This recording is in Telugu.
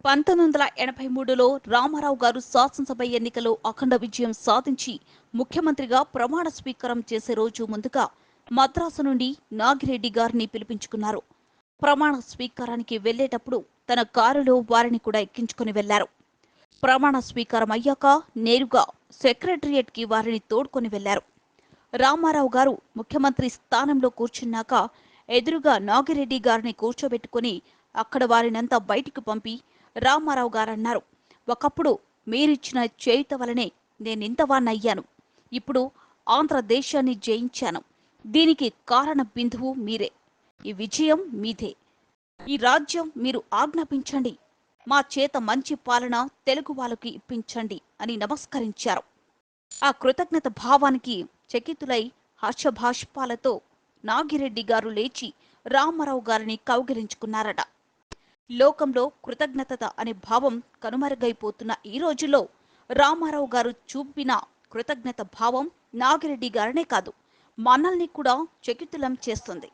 1983లో రామారావు గారు శాసనసభ ఎన్నికలో అఖండ విజయం సాధించి ముఖ్యమంత్రిగా ప్రమాణ స్వీకారం చేసే రోజు ముందుగా మద్రాసు నుండి నాగిరెడ్డి గారిని పిలిపించుకున్నారు. ప్రమాణ స్వీకారానికి వెళ్లేటప్పుడు తన కారులో వారిని కూడా ఎక్కించుకుని వెళ్లారు. ప్రమాణ స్వీకారం అయ్యాక నేరుగా సెక్రటరియట్కి వారిని తోడ్కొని వెళ్లారు. రామారావు గారు ముఖ్యమంత్రి స్థానంలో కూర్చున్నాక ఎదురుగా నాగిరెడ్డి గారిని కూర్చోబెట్టుకుని అక్కడ వారినంతా బయటికి పంపి రామారావు గారన్నారు, ఒకప్పుడు మీరిచ్చిన చేయుత వలనే నేనింతవాణ్ణయ్యాను. ఇప్పుడు ఆంధ్రదేశాన్ని జయించాను. దీనికి కారణ బిందువు మీరే. ఈ విజయం మీదే. ఈ రాజ్యం మీరు ఆజ్ఞాపించండి. మా చేత మంచి పాలన తెలుగు వాళ్ళకి ఇప్పించండి అని నమస్కరించారు. ఆ కృతజ్ఞత భావానికి చకితులై హర్షభాష్పాలతో నాగిరెడ్డి గారు లేచి రామారావు గారిని కౌగిలించుకున్నారట. లోకంలో కృతజ్ఞత అనే భావం కనుమరుగైపోతున్న ఈ రోజుల్లో రామారావు గారు చూపిన కృతజ్ఞత భావం నాగిరెడ్డి గారనే కాదు, మనల్ని కూడా చకితులం చేస్తుంది.